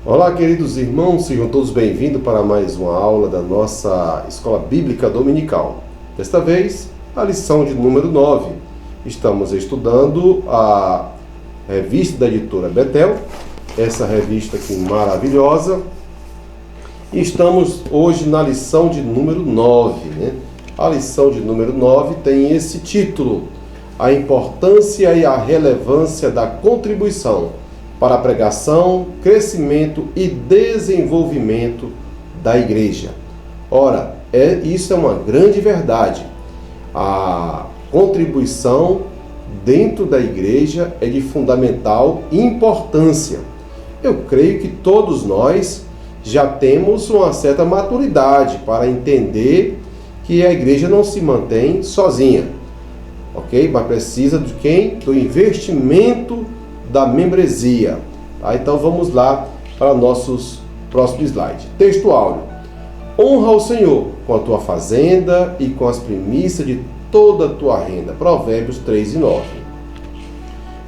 Olá, queridos irmãos, sejam todos bem-vindos para mais uma aula da nossa Escola Bíblica Dominical. Desta vez, a lição de número 9. Estamos estudando a revista da editora Betel, essa revista aqui maravilhosa. E estamos hoje na lição de número 9. A lição de número 9 tem esse título: A importância e a relevância da contribuição para a pregação, crescimento e desenvolvimento da igreja. Ora, isso é uma grande verdade. A contribuição dentro da igreja é de fundamental importância. Eu creio que todos nós já temos uma certa maturidade para entender que a igreja não se mantém sozinha, ok? Mas precisa de quem? Do investimento da membresia. Tá? Então vamos lá para nossos próximos slides. Texto áudio. Honra o Senhor com a tua fazenda e com as primícias de toda a tua renda. Provérbios 3 e 9.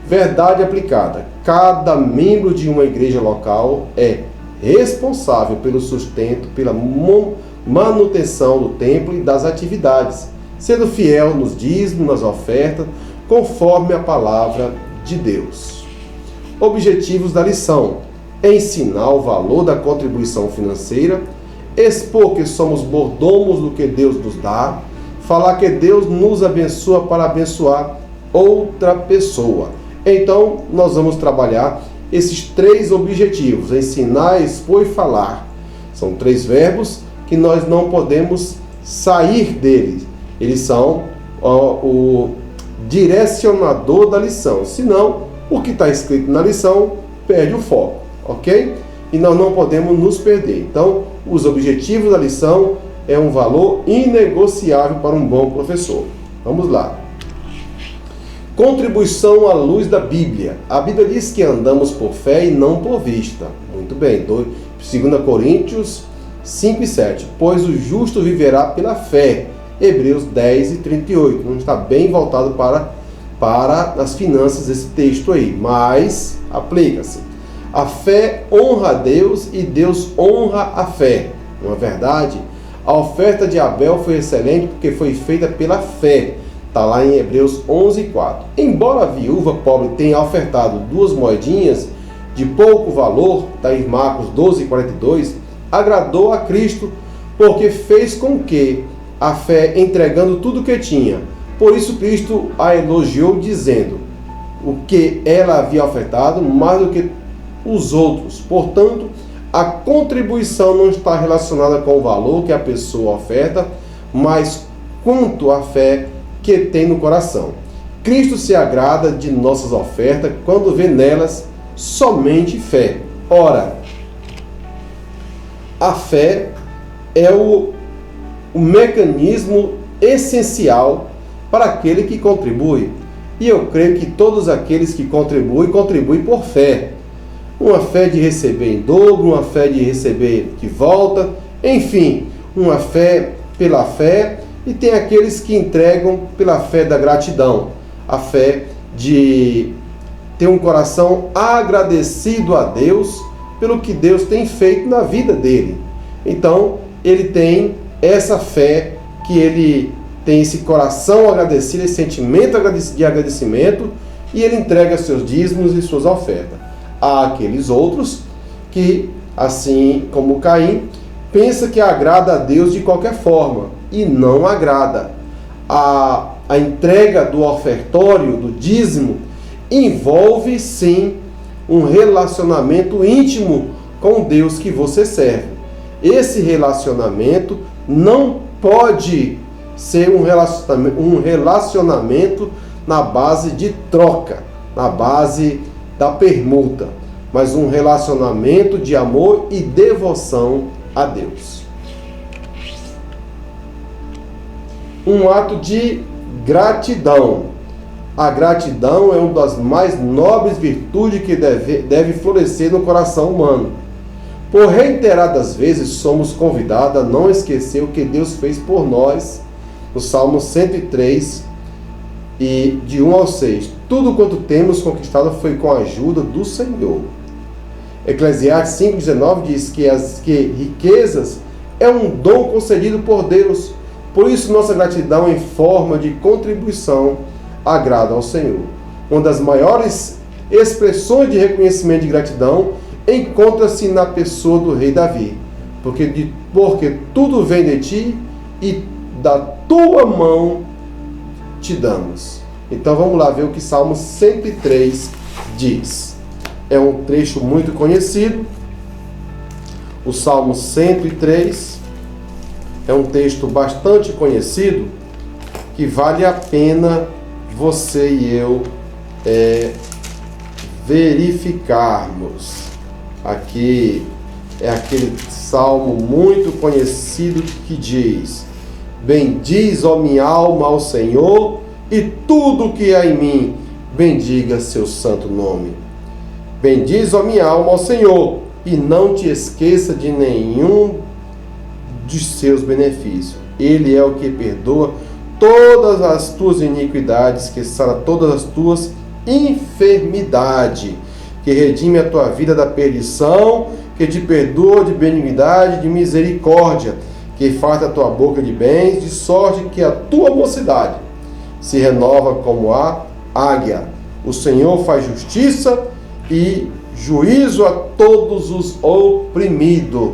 Verdade aplicada. Cada membro de uma igreja local é responsável pelo sustento, pela manutenção do templo e das atividades, sendo fiel nos dízimos, nas ofertas, conforme a palavra de Deus. Objetivos da lição: ensinar o valor da contribuição financeira, expor que somos mordomos do que Deus nos dá, falar que Deus nos abençoa para abençoar outra pessoa. Então, nós vamos trabalhar esses três objetivos: ensinar, expor e falar. São três verbos que nós não podemos sair deles. Eles são o direcionador da lição. Senão, o que está escrito na lição perde o foco, ok? E nós não podemos nos perder. Então, os objetivos da lição é um valor inegociável para um bom professor. Vamos lá. Contribuição à luz da Bíblia. A Bíblia diz que andamos por fé e não por vista. Muito bem. 2 Coríntios 5 e 7. Pois o justo viverá pela fé. Hebreus 10 e 38. Não está bem voltado para as finanças esse texto aí, mas aplica-se. A fé honra a Deus e Deus honra a fé. Não é verdade? A oferta de Abel foi excelente porque foi feita pela fé. Está lá em Hebreus 11 e 4. Embora a viúva pobre tenha ofertado 2 moedinhas de pouco valor, está em Marcos 12 e 42, agradou a Cristo porque fez com que a fé, entregando tudo o que tinha. Por isso Cristo a elogiou, dizendo o que ela havia ofertado mais do que os outros. Portanto, a contribuição não está relacionada com o valor que a pessoa oferta, mas quanto à fé que tem no coração. Cristo se agrada de nossas ofertas quando vê nelas somente fé. Ora, a fé é o mecanismo essencial para aquele que contribui. E eu creio que todos aqueles que contribuem por fé. Uma fé de receber em dobro, uma fé de receber de volta, enfim, uma fé pela fé, e tem aqueles que entregam pela fé da gratidão, a fé de ter um coração agradecido a Deus pelo que Deus tem feito na vida dele. Então, ele tem essa fé que ele tem esse coração agradecido, esse sentimento de agradecimento, e ele entrega seus dízimos e suas ofertas. Há aqueles outros que, assim como Caim, pensa que agrada a Deus de qualquer forma, e não agrada. A entrega do ofertório, do dízimo, envolve sim um relacionamento íntimo com Deus que você serve. Esse relacionamento não pode ser um relacionamento na base de troca, na base da permuta, mas um relacionamento de amor e devoção a Deus. Um ato de gratidão. A gratidão é uma das mais nobres virtudes que deve florescer no coração humano. Por reiteradas vezes somos convidados a não esquecer o que Deus fez por nós. No Salmo 103, e de 1 ao 6. Tudo quanto temos conquistado foi com a ajuda do Senhor. Eclesiastes 5,19 diz que riquezas é um dom concedido por Deus. Por isso, nossa gratidão em forma de contribuição agrada ao Senhor. Uma das maiores expressões de reconhecimento de gratidão encontra-se na pessoa do rei Davi. Porque tudo vem de ti e da tua mão te damos. Então vamos lá ver o que Salmo 103 diz. É um trecho muito conhecido. O Salmo 103 é um texto bastante conhecido que vale a pena você e eu verificarmos. Aqui é aquele salmo muito conhecido que diz: bendiz, ó minha alma, ao Senhor, e tudo que há em mim, bendiga seu santo nome. Bendiz, ó minha alma, ao Senhor, e não te esqueça de nenhum de seus benefícios. Ele é o que perdoa todas as tuas iniquidades, que sara todas as tuas enfermidades, que redime a tua vida da perdição, que te perdoa de benignidade, de misericórdia, que farta a tua boca de bens, de sorte que a tua mocidade se renova como a águia. O Senhor faz justiça e juízo a todos os oprimidos.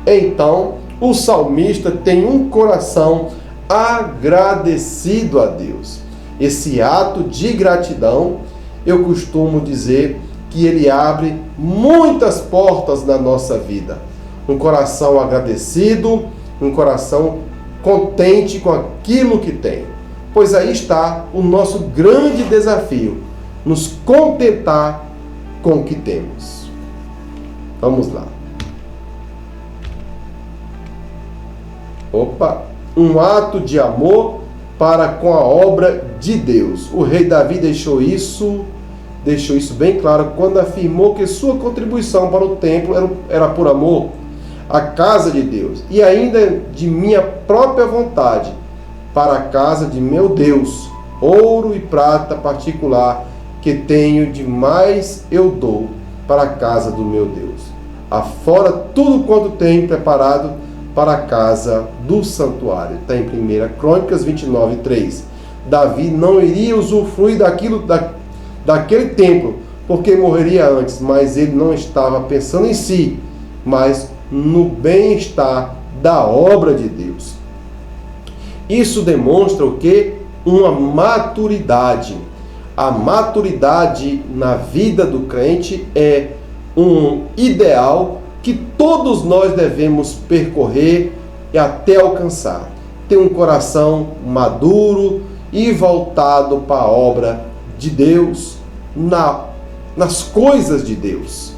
Então, o salmista tem um coração agradecido a Deus. Esse ato de gratidão, eu costumo dizer que ele abre muitas portas na nossa vida. Um coração agradecido, um coração contente com aquilo que tem. Pois aí está o nosso grande desafio, nos contentar com o que temos. Vamos lá. Um ato de amor para com a obra de Deus. O rei Davi deixou isso bem claro quando afirmou que sua contribuição para o templo era por amor à casa de Deus, e ainda de minha própria vontade para a casa de meu Deus. Ouro e prata particular que tenho demais eu dou para a casa do meu Deus. Afora tudo quanto tenho preparado para a casa do santuário. Está em 1 Crônicas 29:3. Davi não iria usufruir daquele templo, porque morreria antes, mas ele não estava pensando em si, mas no bem-estar da obra de Deus. Isso demonstra o quê? Uma maturidade. A maturidade na vida do crente é um ideal que todos nós devemos percorrer e até alcançar. Ter um coração maduro e voltado para a obra de Deus, nas coisas de Deus.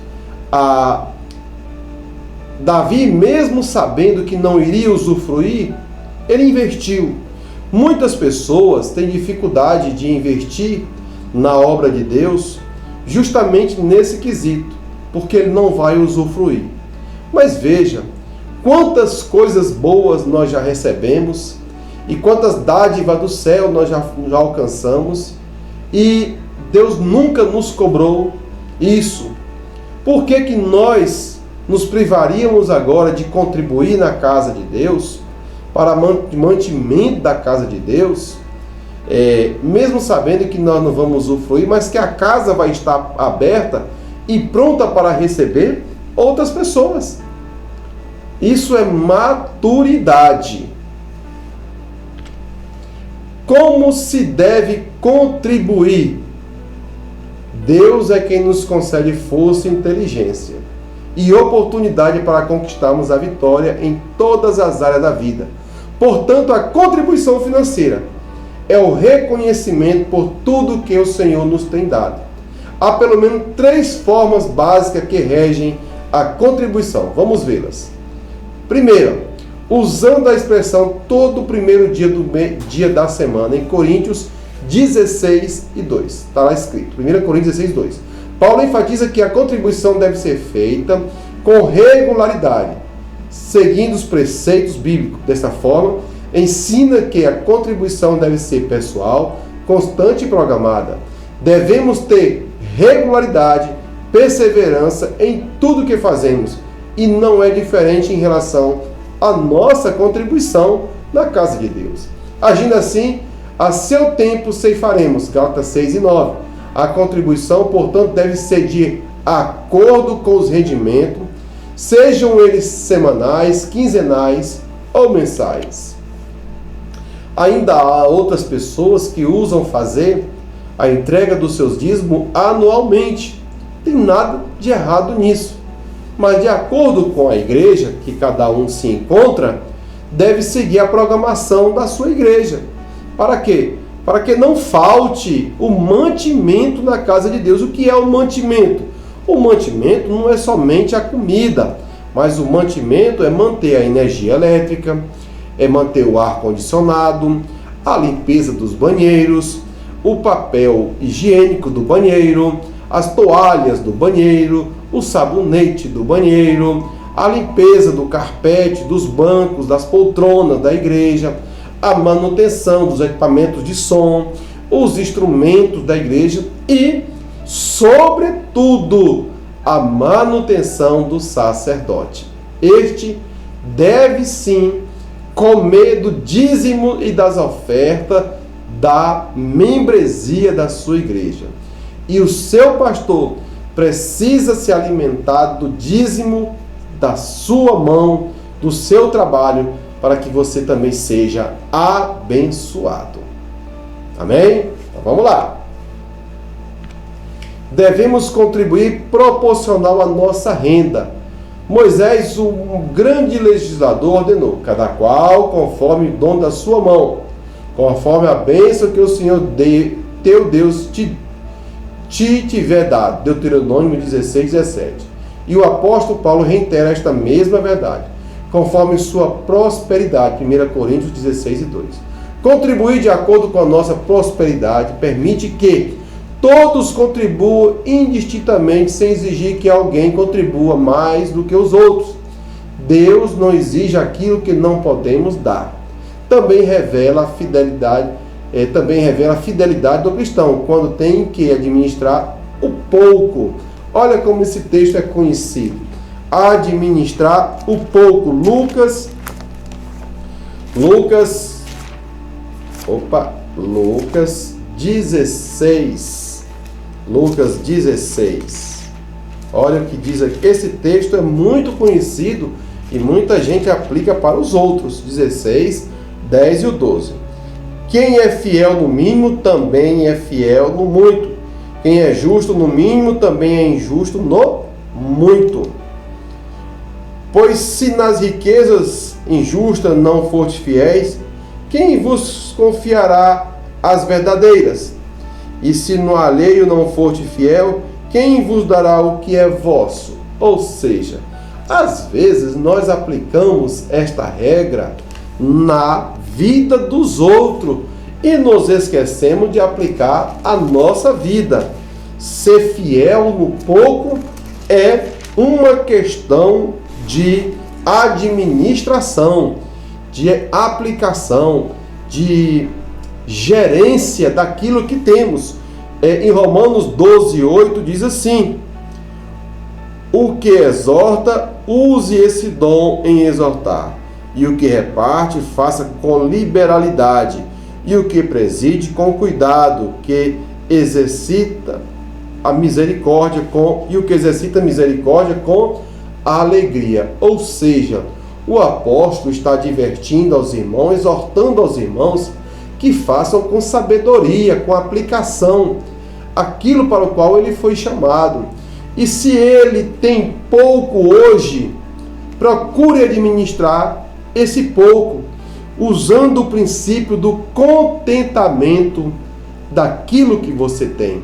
Davi, mesmo sabendo que não iria usufruir, ele investiu. Muitas pessoas têm dificuldade de investir na obra de Deus justamente nesse quesito, porque ele não vai usufruir. Mas veja, quantas coisas boas nós já recebemos e quantas dádivas do céu nós já alcançamos, e Deus nunca nos cobrou isso. Por que nós nos privaríamos agora de contribuir na casa de Deus, para mantimento da casa de Deus, mesmo sabendo que nós não vamos usufruir, mas que a casa vai estar aberta e pronta para receber outras pessoas? Isso é maturidade. Como se deve contribuir? Deus é quem nos concede força e inteligência e oportunidade para conquistarmos a vitória em todas as áreas da vida. Portanto, a contribuição financeira é o reconhecimento por tudo que o Senhor nos tem dado. Há pelo menos 3 formas básicas que regem a contribuição. Vamos vê-las. Primeiro, usando a expressão todo o primeiro dia da semana, em Coríntios 16:2. Está lá escrito, 1 Coríntios 16:2. Paulo enfatiza que a contribuição deve ser feita com regularidade, seguindo os preceitos bíblicos. Dessa forma, ensina que a contribuição deve ser pessoal, constante e programada. Devemos ter regularidade perseverança em tudo que fazemos. E não é diferente em relação à nossa contribuição na casa de Deus. Agindo assim, a seu tempo ceifaremos. Gálatas 6 e 9. A contribuição, portanto, deve ser de acordo com os rendimentos, sejam eles semanais, quinzenais ou mensais. Ainda há outras pessoas que usam fazer a entrega dos seus dízimos anualmente. Tem nada de errado nisso. Mas de acordo com a igreja que cada um se encontra, deve seguir a programação da sua igreja. Para quê? Para que não falte o mantimento na casa de Deus. O que é o mantimento? O mantimento não é somente a comida, mas o mantimento é manter a energia elétrica, é manter o ar-condicionado, a limpeza dos banheiros, o papel higiênico do banheiro, as toalhas do banheiro, o sabonete do banheiro, a limpeza do carpete, dos bancos, das poltronas da igreja, a manutenção dos equipamentos de som, os instrumentos da igreja e, sobretudo, a manutenção do sacerdote. Este deve sim comer do dízimo e das ofertas da membresia da sua igreja. E o seu pastor precisa se alimentar do dízimo da sua mão, do seu trabalho, para que você também seja abençoado. Amém? Então vamos lá. Devemos contribuir proporcional à nossa renda. Moisés, um grande legislador, ordenou: cada qual conforme o dom da sua mão, conforme a bênção que o Senhor teu Deus te tiver dado. Deuteronômio 16, 17. E o apóstolo Paulo reitera esta mesma verdade, conforme sua prosperidade. 1 Coríntios 16 e 2. Contribuir de acordo com a nossa prosperidade permite que todos contribuam indistintamente, sem exigir que alguém contribua mais do que os outros. Deus não exige aquilo que não podemos dar. Também revela a fidelidade do cristão, quando tem que administrar o pouco. Olha como esse texto é conhecido. Administrar o pouco. Lucas 16. Lucas 16. Olha o que diz aqui. Esse texto é muito conhecido e muita gente aplica para os outros. 16, 10 e o 12. Quem é fiel no mínimo também é fiel no muito. Quem é justo no mínimo também é injusto no muito. Pois se nas riquezas injustas não fortes fiéis, quem vos confiará as verdadeiras? E se no alheio não forte fiel, quem vos dará o que é vosso? Ou seja, às vezes nós aplicamos esta regra na vida dos outros e nos esquecemos de aplicar a nossa vida. Ser fiel no pouco é uma questão de administração, de aplicação, de gerência daquilo que temos. Em Romanos 12, 8 diz assim: o que exorta, use esse dom em exortar, e o que reparte, faça com liberalidade, e o que preside, com cuidado, que exercita a misericórdia com a alegria. Ou seja, o apóstolo está advertindo aos irmãos, exortando aos irmãos que façam com sabedoria, com aplicação, aquilo para o qual ele foi chamado. E se ele tem pouco hoje, procure administrar esse pouco, usando o princípio do contentamento daquilo que você tem.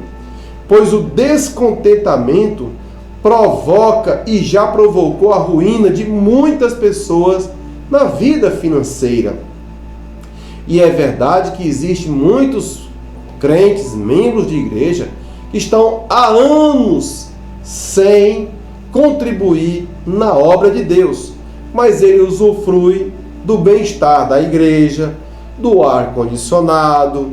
Pois o descontentamento provoca e já provocou a ruína de muitas pessoas na vida financeira. E é verdade que existem muitos crentes, membros de igreja, que estão há anos sem contribuir na obra de Deus, mas ele usufrui do bem-estar da igreja, do ar-condicionado,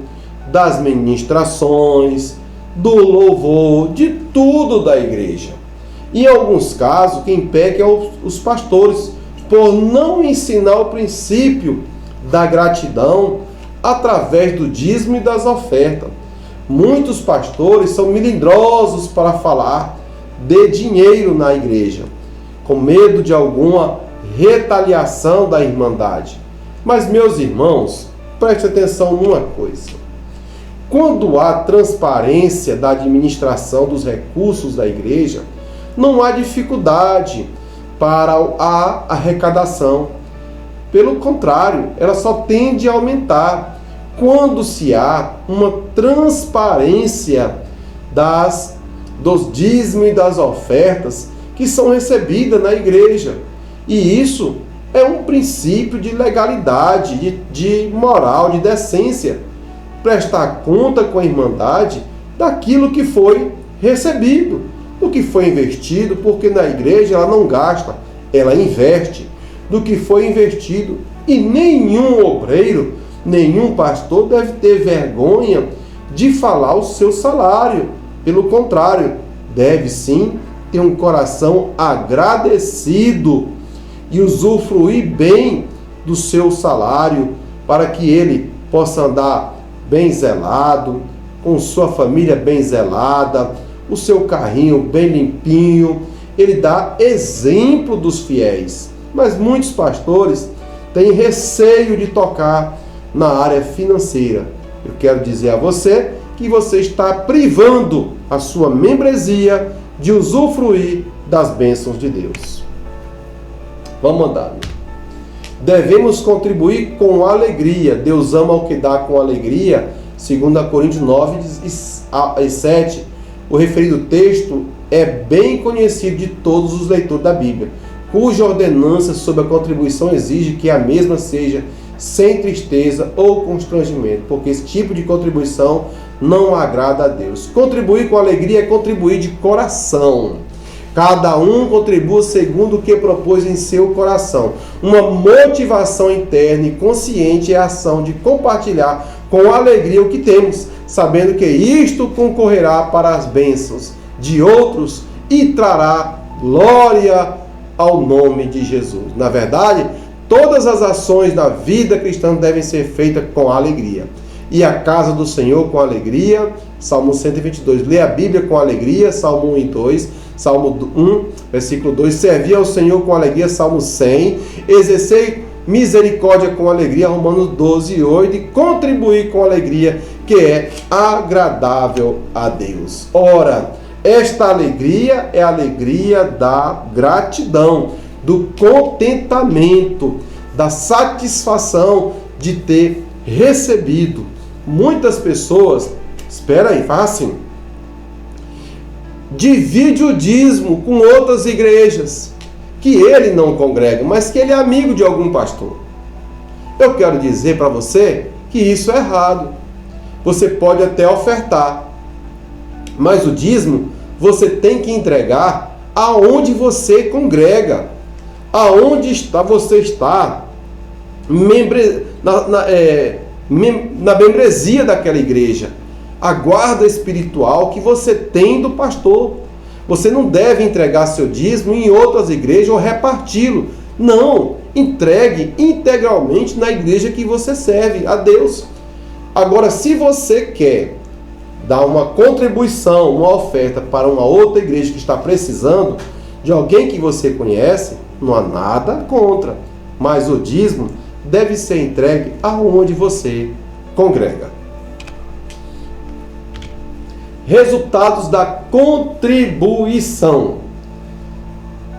das ministrações, do louvor, de tudo da igreja. Em alguns casos, quem peca é os pastores, por não ensinar o princípio da gratidão através do dízimo e das ofertas. Muitos pastores são melindrosos para falar de dinheiro na igreja, com medo de alguma retaliação da irmandade. Mas, meus irmãos, preste atenção numa coisa. Quando há transparência da administração dos recursos da igreja, não há dificuldade para a arrecadação. Pelo contrário, ela só tende a aumentar quando se há uma transparência dos dízimos e das ofertas que são recebidas na igreja. E isso é um princípio de legalidade, de moral, de decência. Prestar conta com a irmandade daquilo que foi recebido, do que foi investido, porque na igreja ela não gasta, ela investe do que foi investido. E nenhum obreiro, nenhum pastor deve ter vergonha de falar o seu salário. Pelo contrário, deve sim ter um coração agradecido e usufruir bem do seu salário, para que ele possa andar bem zelado, com sua família bem zelada, o seu carrinho bem limpinho. Ele dá exemplo dos fiéis. Mas muitos pastores têm receio de tocar na área financeira. Eu quero dizer a você que você está privando a sua membresia de usufruir das bênçãos de Deus. Vamos andar. Devemos contribuir com alegria. Deus ama o que dá com alegria. 2 Coríntios 9 e 7. O referido texto é bem conhecido de todos os leitores da Bíblia, cuja ordenança sobre a contribuição exige que a mesma seja sem tristeza ou constrangimento, porque esse tipo de contribuição não agrada a Deus. Contribuir com alegria é contribuir de coração. Cada um contribua segundo o que propôs em seu coração. Uma motivação interna e consciente é a ação de compartilhar com alegria o que temos, sabendo que isto concorrerá para as bênçãos de outros e trará glória ao nome de Jesus. Na verdade, todas as ações da vida cristã devem ser feitas com alegria. E a casa do Senhor com alegria, Salmo 122. Lê a Bíblia com alegria, Salmo 1 e 2. Salmo 1, versículo 2. Servir ao Senhor com alegria, Salmo 100. Exercer misericórdia com alegria, Romanos 12, 8. E contribuir com alegria, que é agradável a Deus. Ora, esta alegria é a alegria da gratidão, do contentamento, da satisfação de ter recebido. Muitas pessoas, espera aí, faz assim, divide o dízimo com outras igrejas, que ele não congrega, mas que ele é amigo de algum pastor. Eu quero dizer para você que isso é errado. Você pode até ofertar, mas o dízimo você tem que entregar aonde você congrega, aonde você está, na membresia daquela igreja, a guarda espiritual que você tem do pastor. Você não deve entregar seu dízimo em outras igrejas ou reparti-lo. Não, entregue integralmente na igreja que você serve a Deus. Agora, se você quer dar uma contribuição, uma oferta para uma outra igreja que está precisando de alguém que você conhece, não há nada contra. Mas o dízimo deve ser entregue aonde você congrega. Resultados da contribuição.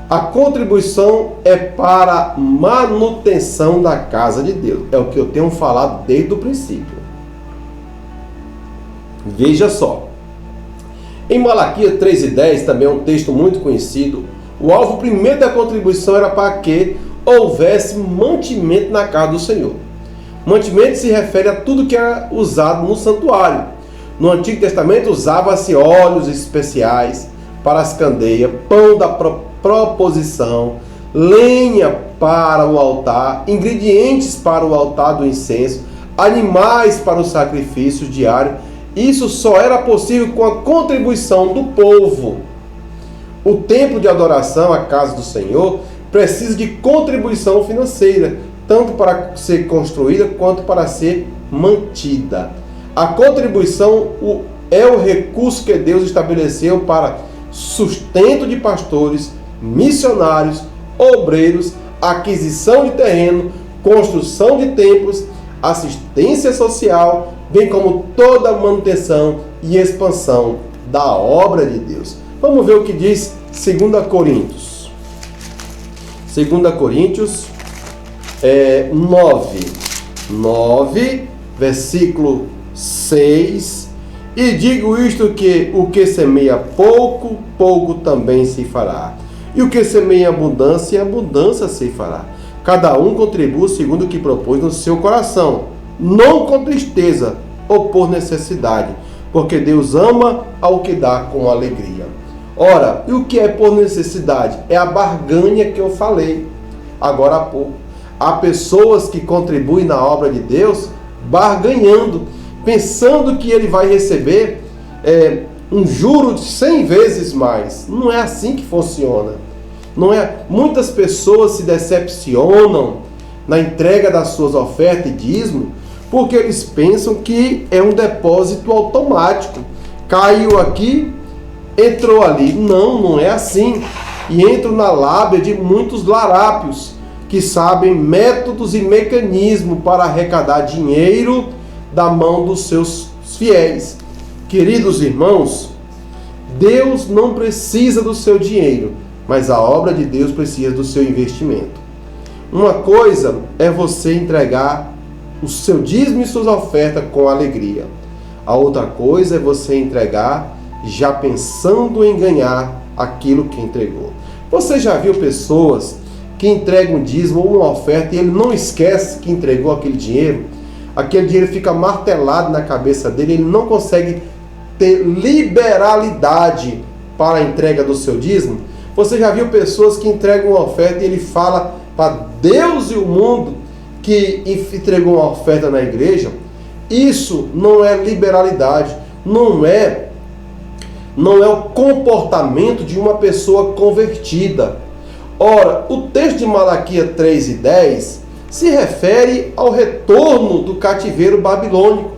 A contribuição é para manutenção da casa de Deus. É o que eu tenho falado desde o princípio. Veja só. Em Malaquias 3:10, também é um texto muito conhecido, o alvo primeiro da contribuição era para que houvesse mantimento na casa do Senhor. Mantimento se refere a tudo que era usado no santuário. No Antigo Testamento usava-se óleos especiais para as candeias, pão da proposição, lenha para o altar, ingredientes para o altar do incenso, animais para os sacrifícios diários Isso só era possível com a contribuição do povo. O templo de adoração, a casa do Senhor, precisa de contribuição financeira, tanto para ser construída quanto para ser mantida. A contribuição é o recurso que Deus estabeleceu para sustento de pastores, missionários, obreiros, aquisição de terreno, construção de templos, assistência social, bem como toda a manutenção e expansão da obra de Deus. Vamos ver o que diz 2 Coríntios. 2 Coríntios 9, versículo 6. E digo isto, que o que semeia pouco, pouco também se fará. E o que semeia abundância, abundância se fará. Cada um contribua segundo o que propôs no seu coração, não com tristeza ou por necessidade, porque Deus ama ao que dá com alegria. Ora, e o que é por necessidade? É a barganha que eu falei agora há pouco. Há pessoas que contribuem na obra de Deus barganhando, pensando que ele vai receber um juro de 100 vezes mais. Não é assim que funciona. Não é? Muitas pessoas se decepcionam na entrega das suas ofertas e dízimo porque eles pensam que é um depósito automático. Caiu aqui, entrou ali. Não, não é assim. E entro na lábia de muitos larápios que sabem métodos e mecanismos para arrecadar dinheiro da mão dos seus fiéis. Queridos irmãos, Deus não precisa do seu dinheiro, mas a obra de Deus precisa do seu investimento. Uma coisa é você entregar o seu dízimo e suas ofertas com alegria. A outra coisa é você entregar já pensando em ganhar aquilo que entregou. Você já viu pessoas que entregam um dízimo ou uma oferta e ele não esquece que entregou aquele dinheiro? Aquele dinheiro fica martelado na cabeça dele, ele não consegue ter liberalidade para a entrega do seu dízimo? Você já viu pessoas que entregam uma oferta e ele fala para Deus e o mundo que entregou uma oferta na igreja? Isso não é liberalidade, não é o comportamento de uma pessoa convertida. Ora, o texto de Malaquias 3:10 se refere ao retorno do cativeiro babilônico,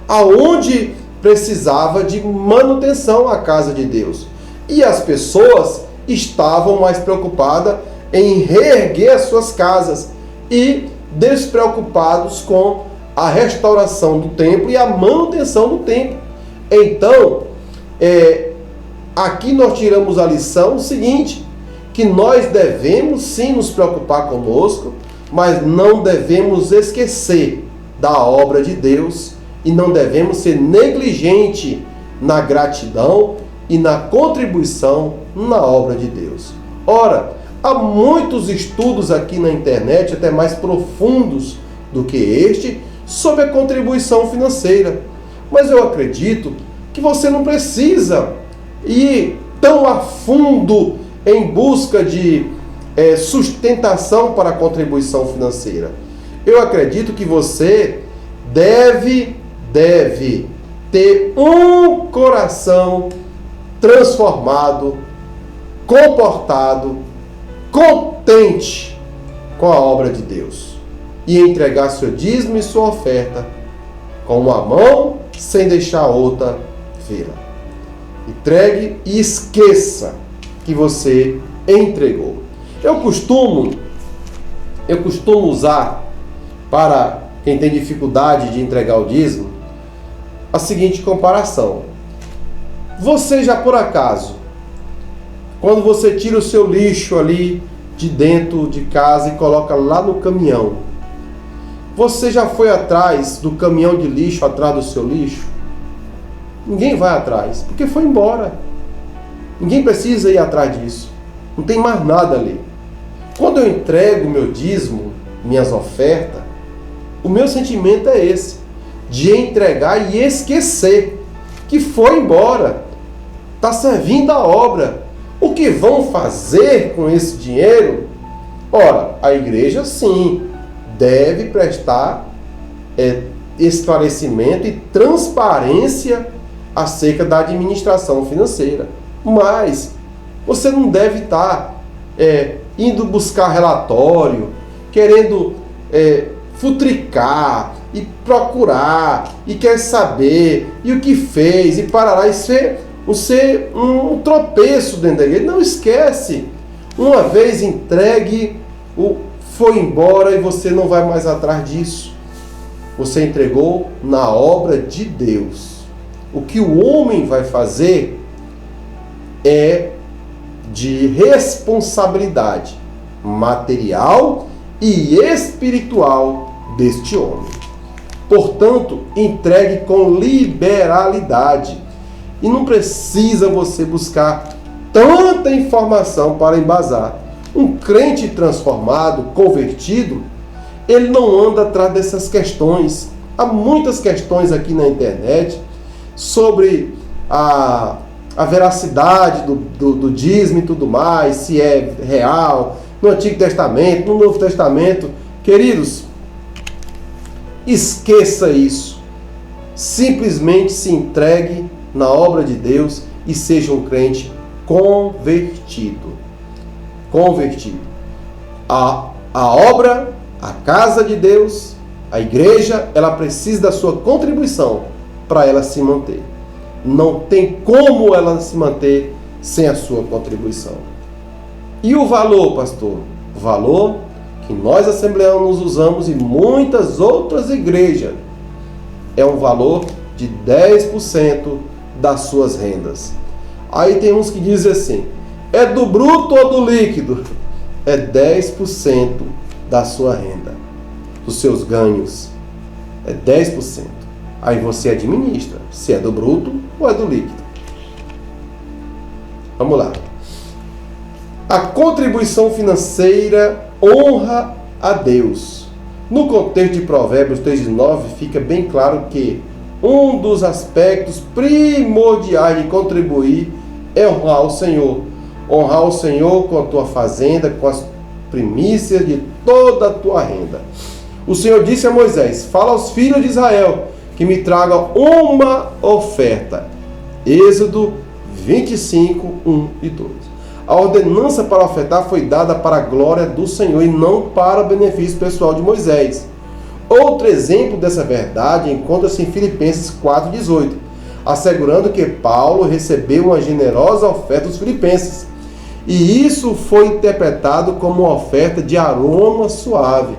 aonde precisava de manutenção a casa de Deus. E as pessoas estavam mais preocupadas em reerguer as suas casas e despreocupados com a restauração do templo e a manutenção do templo. Então, aqui nós tiramos a lição seguinte, que nós devemos sim nos preocupar conosco, mas não devemos esquecer da obra de Deus e não devemos ser negligente na gratidão e na contribuição na obra de Deus. Ora, há muitos estudos aqui na internet, até mais profundos do que este, sobre a contribuição financeira. Mas eu acredito que você não precisa ir tão a fundo em busca de sustentação para a contribuição financeira. Eu acredito que você deve ter um coração transformado, comportado, contente com a obra de Deus e entregar seu dízimo e sua oferta com uma mão sem deixar a outra vê-la. Entregue e esqueça que você entregou. Eu costumo usar, para quem tem dificuldade de entregar o dízimo, a seguinte comparação. Você já por acaso, quando você tira o seu lixo ali de dentro de casa e coloca lá no caminhão, você já foi atrás do caminhão de lixo, atrás do seu lixo? Ninguém vai atrás, porque foi embora. Ninguém precisa ir atrás disso. Não tem mais nada ali. Quando eu entrego meu dízimo, minhas ofertas, o meu sentimento é esse, de entregar e esquecer que foi embora. Está servindo a obra. O que vão fazer com esse dinheiro? Ora, a igreja sim, deve prestar esclarecimento e transparência acerca da administração financeira. Mas você não deve estar indo buscar relatório, querendo futricar e procurar e quer saber e o que fez e parará e ser um tropeço dentro da igreja. Não esquece, uma vez entregue, foi embora e você não vai mais atrás disso. Você entregou na obra de Deus. O que o homem vai fazer é de responsabilidade material e espiritual deste homem. Portanto, entregue com liberalidade. E não precisa você buscar tanta informação para embasar. Um crente transformado, convertido, ele não anda atrás dessas questões. Há muitas questões aqui na internet sobre a veracidade do dízimo e tudo mais, se é real, no Antigo Testamento, no Novo Testamento. Queridos, esqueça isso. Simplesmente se entregue na obra de Deus e seja um crente convertido. Convertido. A obra, a casa de Deus, a igreja, ela precisa da sua contribuição para ela se manter. Não tem como ela se manter sem a sua contribuição. E o valor, pastor? O valor que nós assembleanos usamos e muitas outras igrejas é um valor de 10% das suas rendas. Aí tem uns que dizem assim, é do bruto ou do líquido? É 10% da sua renda, dos seus ganhos. É 10%. Aí você administra se é do bruto ou é do líquido. Vamos lá. A contribuição financeira honra a Deus. No contexto de Provérbios 3:9 fica bem claro que um dos aspectos primordiais de contribuir é honrar o Senhor. Honrar o Senhor com a tua fazenda, com as primícias de toda a tua renda. O Senhor disse a Moisés, fala aos filhos de Israel que me tragam uma oferta. Êxodo 25, 1 e 2. A ordenança para ofertar foi dada para a glória do Senhor e não para o benefício pessoal de Moisés. Outro exemplo dessa verdade encontra-se em Filipenses 4,18, assegurando que Paulo recebeu uma generosa oferta dos filipenses. E isso foi interpretado como uma oferta de aroma suave,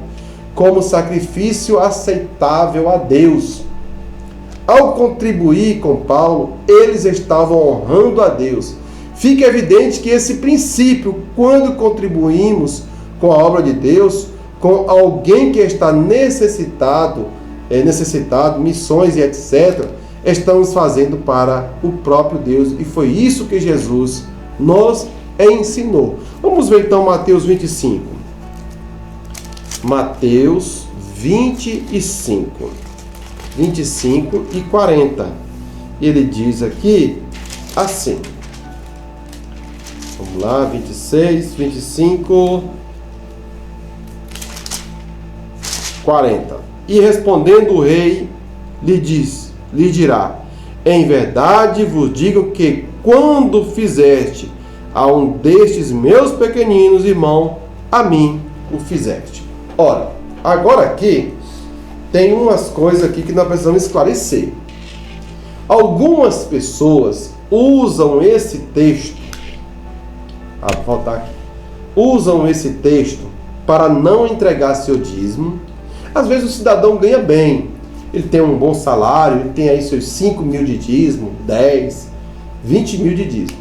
como sacrifício aceitável a Deus. Ao contribuir com Paulo, eles estavam honrando a Deus. Fica evidente que esse princípio, quando contribuímos com a obra de Deus, com alguém que está necessitado, missões e etc., estamos fazendo para o próprio Deus. E foi isso que Jesus nos ensinou. Vamos ver então Mateus 25. Mateus 25 e 40. Ele diz aqui assim. Vamos lá, 26, 25, 40. E respondendo o rei, lhe dirá, em verdade vos digo que quando fizeste a um destes meus pequeninos irmãos, a mim o fizeste. Ora, agora aqui tem umas coisas aqui que nós precisamos esclarecer. Algumas pessoas usam esse texto, usam esse texto para não entregar seu dízimo. Às vezes o cidadão ganha bem, ele tem um bom salário, ele tem aí seus 5 mil de dízimo, 10, 20 mil de dízimo.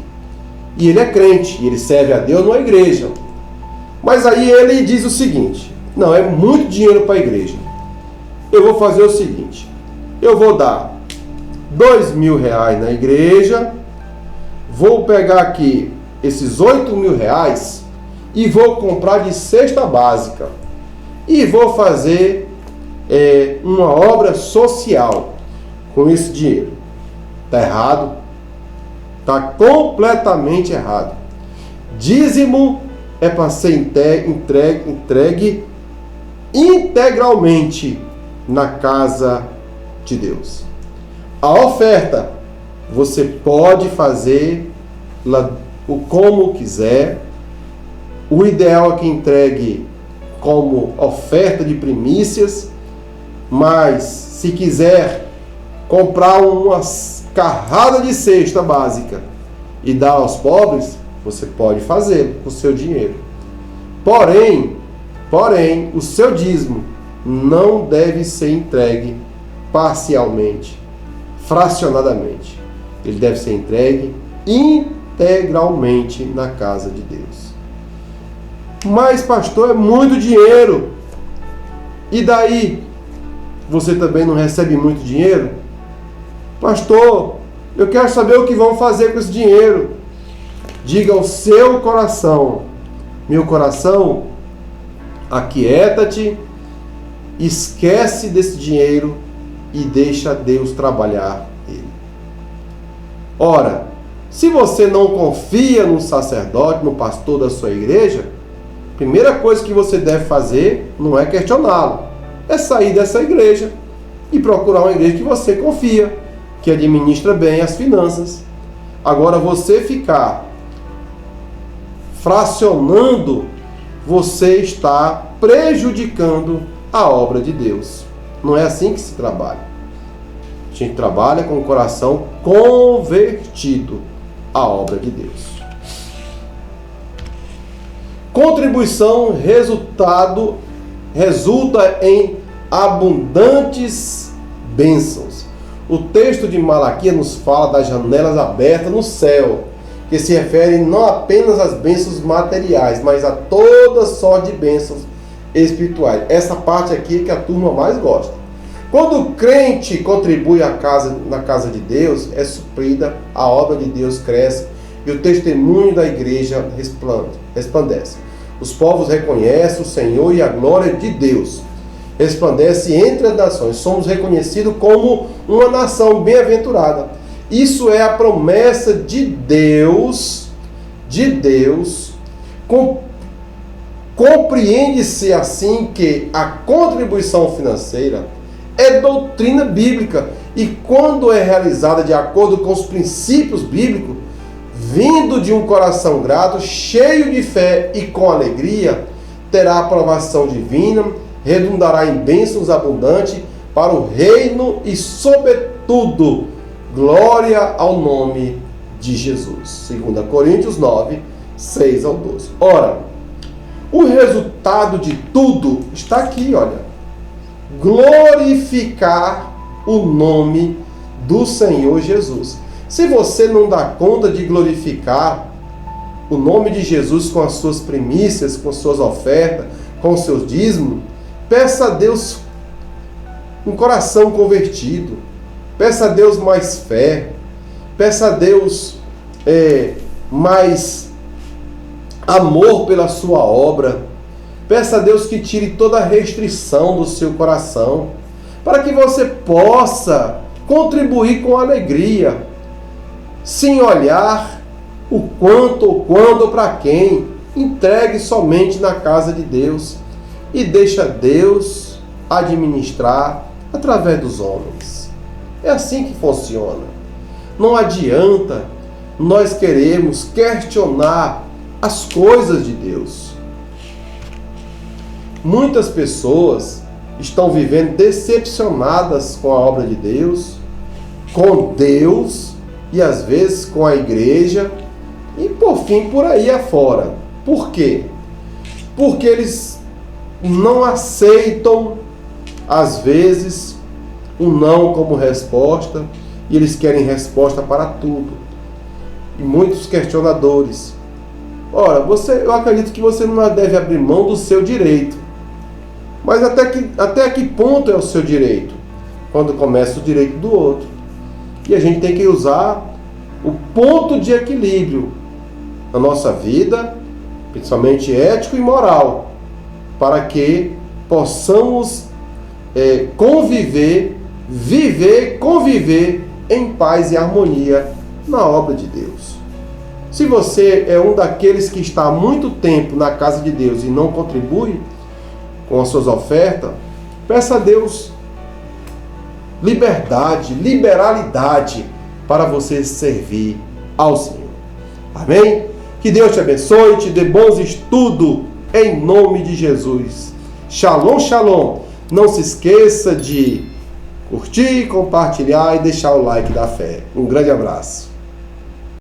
E ele é crente, ele serve a Deus numa igreja. Mas aí ele diz o seguinte, não, é muito dinheiro para a igreja. Eu vou fazer o seguinte, eu vou dar R$2.000 na igreja, vou pegar aqui esses R$8.000 e vou comprar de cesta básica e vou fazer uma obra social com esse dinheiro. Está errado? Está completamente errado. Dízimo é para ser entregue integralmente na casa de Deus. A oferta, você pode fazer como quiser. O ideal é que entregue como oferta de primícias, mas se quiser comprar uma carrada de cesta básica e dar aos pobres, você pode fazer com o seu dinheiro. Porém, o seu dízimo não deve ser entregue parcialmente, fracionadamente. Ele deve ser entregue integralmente na casa de Deus. Mas, pastor, é muito dinheiro. E daí? Você também não recebe muito dinheiro? Pastor, eu quero saber o que vão fazer com esse dinheiro. Diga ao seu coração: meu coração, aquieta-te, esquece desse dinheiro e deixa Deus trabalhar ele. Ora, se você não confia no sacerdote, no pastor da sua igreja, a primeira coisa que você deve fazer não é questioná-lo, é sair dessa igreja e procurar uma igreja que você confia, que administra bem as finanças. Agora, você ficar fracionando, você está prejudicando a obra de Deus. Não é assim que se trabalha. A gente trabalha com o coração convertido à obra de Deus. Contribuição resulta em abundantes bênçãos. O texto de Malaquias nos fala das janelas abertas no céu, que se refere não apenas às bênçãos materiais, mas a toda sorte de bênçãos espirituais. Essa parte aqui é que a turma mais gosta. Quando o crente contribui na casa de Deus, é suprida, a obra de Deus cresce e o testemunho da igreja resplandece. Os povos reconhecem o Senhor e a glória de Deus resplandece entre as nações. Somos reconhecidos como uma nação bem-aventurada. Isso é a promessa de Deus. Compreende-se assim que a contribuição financeira é doutrina bíblica e, quando é realizada de acordo com os princípios bíblicos, vindo de um coração grato, cheio de fé e com alegria, terá aprovação divina, redundará em bênçãos abundantes para o reino e, sobretudo, glória ao nome de Jesus. 2 Coríntios 9, 6 ao 12. Ora, o resultado de tudo está aqui, olha. Glorificar o nome do Senhor Jesus. Se você não dá conta de glorificar o nome de Jesus com as suas primícias, com suas ofertas, com os seus dízimos, peça a Deus um coração convertido. Peça a Deus mais fé. Peça a Deus mais amor pela sua obra. Peça a Deus que tire toda a restrição do seu coração, para que você possa contribuir com alegria, sem olhar o quanto ou quando ou para quem. Entregue somente na casa de Deus e deixa Deus administrar através dos homens. É assim que funciona. Não adianta nós queremos questionar as coisas de Deus. Muitas pessoas estão vivendo decepcionadas com a obra de Deus, com Deus e às vezes com a igreja e por fim por aí afora. Por quê? Porque eles não aceitam às vezes o não como resposta e eles querem resposta para tudo. E muitos questionadores. Ora, eu acredito que você não deve abrir mão do seu direito. Mas até que ponto é o seu direito? Quando começa o direito do outro. E a gente tem que usar o ponto de equilíbrio na nossa vida, principalmente ético e moral, para que possamos conviver em paz e harmonia na obra de Deus. Se você é um daqueles que está há muito tempo na casa de Deus e não contribui com as suas ofertas, peça a Deus liberdade, liberalidade para você servir ao Senhor. Amém? Que Deus te abençoe, te dê bons estudos em nome de Jesus. Shalom, shalom. Não se esqueça de curtir, compartilhar e deixar o like da fé. Um grande abraço.